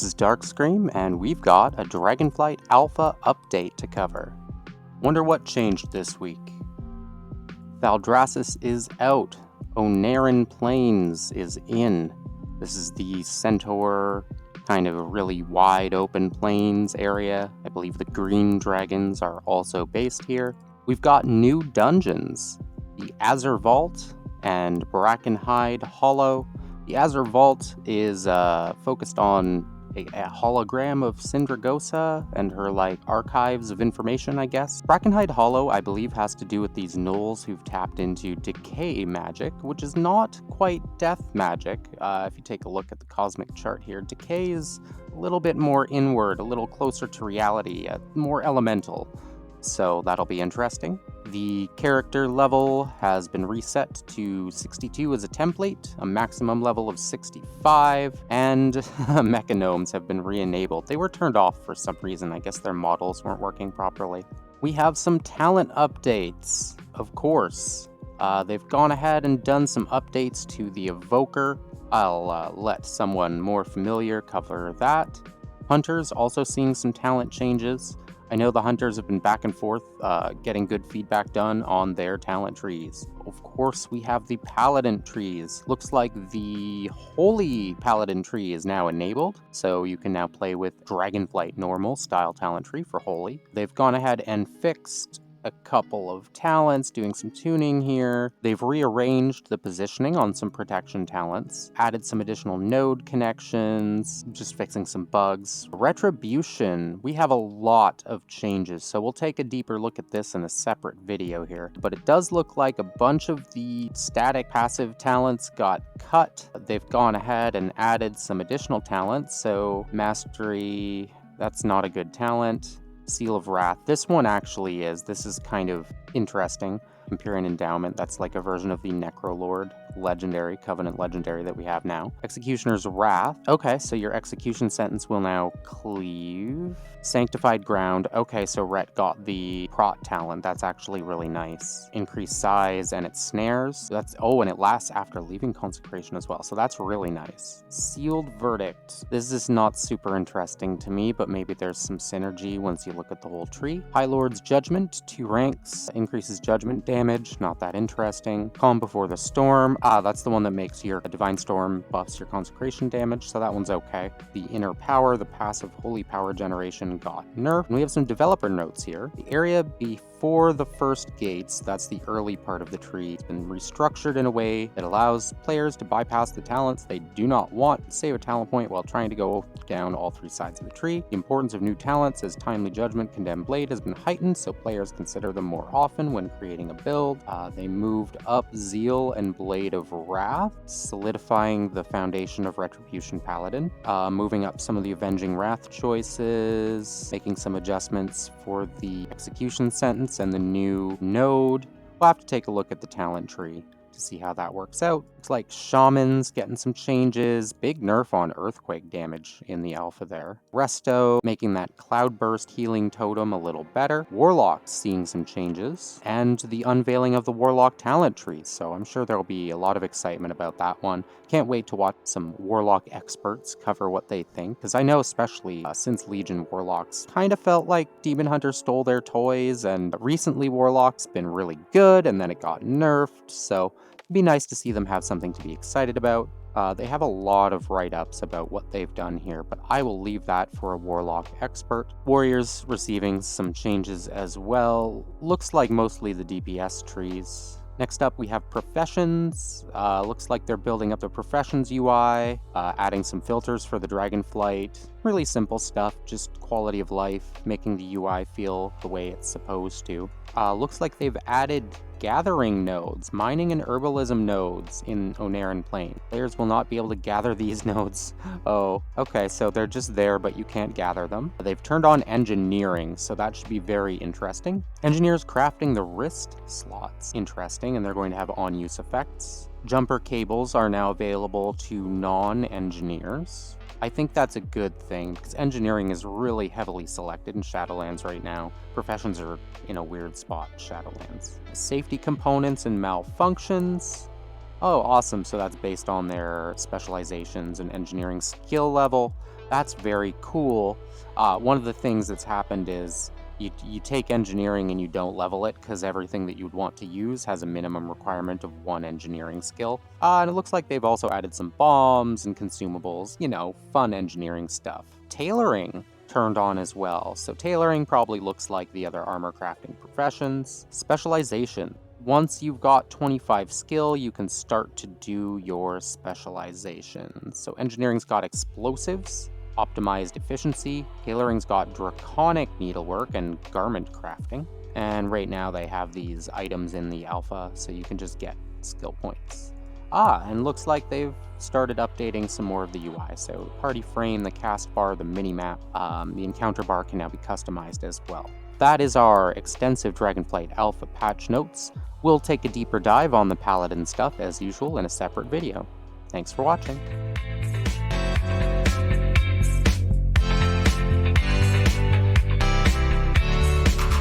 This is Darkscream, and we've got a Dragonflight Alpha update to cover. Wonder what changed this week? Valdrassus is out. Ohn'Ahran Plains is in. This is the Centaur, kind of a really wide open plains area. I believe the green dragons are also based here. We've got new dungeons. The Azure Vault and Brackenhide Hollow. The Azure Vault is focused on a hologram of Syndragosa and her, archives of information, I guess. Brackenhide Hollow, I believe, has to do with these gnolls who've tapped into decay magic, which is not quite death magic. If you take a look at the cosmic chart here, decay is a little bit more inward, a little closer to reality, more elemental. So that'll be interesting. The character level has been reset to 62 as a template, a maximum level of 65, and mechanomes have been re-enabled. They were turned off for some reason. I guess their models weren't working properly. We have some talent updates, of course. They've gone ahead and done some updates to the Evoker. I'll let someone more familiar cover that. Hunters also seeing some talent changes. I know the hunters have been back and forth getting good feedback done on their talent trees. Of course, we have the Paladin trees. Looks like the Holy Paladin tree is now enabled, so you can now play with Dragonflight normal style talent tree for Holy. They've gone ahead and fixed a couple of talents, doing some tuning here. They've rearranged the positioning on some protection talents, added some additional node connections, just fixing some bugs. Retribution, we have a lot of changes, so we'll take a deeper look at this in a separate video here. But it does look like a bunch of the static passive talents got cut. They've gone ahead and added some additional talents, so Mastery, that's not a good talent. Seal of Wrath. This one actually is. This is kind of interesting. Empyrean Endowment, that's like a version of the Necrolord legendary, Covenant legendary that we have now. Executioner's Wrath. Okay, so your execution sentence will now cleave. Sanctified Ground. Okay, so Rhett got the Prot talent. That's actually really nice. Increased size and it snares. And it lasts after leaving Consecration as well. So that's really nice. Sealed Verdict. This is not super interesting to me, but maybe there's some synergy once you look at the whole tree. High Lord's Judgment, 2 ranks, increases judgment damage. Not that interesting. Calm Before the Storm. That's the one that makes your Divine Storm buffs your Consecration damage, so that one's okay. The Inner Power, the passive Holy Power generation got nerfed. And we have some developer notes here. The area before the first gates, that's the early part of the tree, has been restructured in a way that allows players to bypass the talents they do not want, save a talent point while trying to go down all 3 sides of the tree. The importance of new talents as Timely Judgment, Condemned Blade has been heightened, so players consider them more often when creating a build. They moved up Zeal and Blade of Wrath, solidifying the foundation of Retribution Paladin, moving up some of the Avenging Wrath choices, making some adjustments for the execution sentence and the new node. We'll have to take a look at the talent tree to see how that works out. Looks like Shaman's getting some changes. Big nerf on Earthquake damage in the alpha there. Resto making that Cloudburst healing totem a little better. Warlock's seeing some changes. And the unveiling of the Warlock talent tree. So I'm sure there'll be a lot of excitement about that one. Can't wait to watch some Warlock experts cover what they think. Because I know especially since Legion, Warlocks kind of felt like Demon Hunter stole their toys. And recently Warlock's been really good and then it got nerfed. So it'd be nice to see them have something to be excited about. They have a lot of write-ups about what they've done here, but I will leave that for a Warlock expert. Warriors receiving some changes as well. Looks like mostly the DPS trees. Next up, we have Professions. Looks like they're building up the Professions UI, adding some filters for the Dragonflight. Really simple stuff, just quality of life, making the UI feel the way it's supposed to. Looks like they've added gathering nodes, mining and herbalism nodes in Ohn'Ahran Plain. Players will not be able to gather these nodes. Oh, okay, so they're just there, but you can't gather them. They've turned on engineering, so that should be very interesting. Engineers crafting the wrist slots. Interesting, and they're going to have on-use effects. Jumper cables are now available to non-engineers. I think that's a good thing, because engineering is really heavily selected in Shadowlands right now. Professions are in a weird spot, Shadowlands. Safety components and malfunctions. Oh, awesome. So that's based on their specializations and engineering skill level. That's very cool. One of the things that's happened is you take engineering and you don't level it because everything that you'd want to use has a minimum requirement of 1 engineering skill. And it looks like they've also added some bombs and consumables, fun engineering stuff. Tailoring turned on as well, so tailoring probably looks like the other armor crafting professions. Specialization. Once you've got 25 skill, you can start to do your specializations. So engineering's got explosives, optimized efficiency, tailoring's got draconic needlework and garment crafting, and right now they have these items in the alpha, so you can just get skill points. And looks like they've started updating some more of the UI, so party frame, the cast bar, the minimap, the encounter bar can now be customized as well. That is our extensive Dragonflight Alpha patch notes. We'll take a deeper dive on the Paladin stuff as usual in a separate video. Thanks for watching.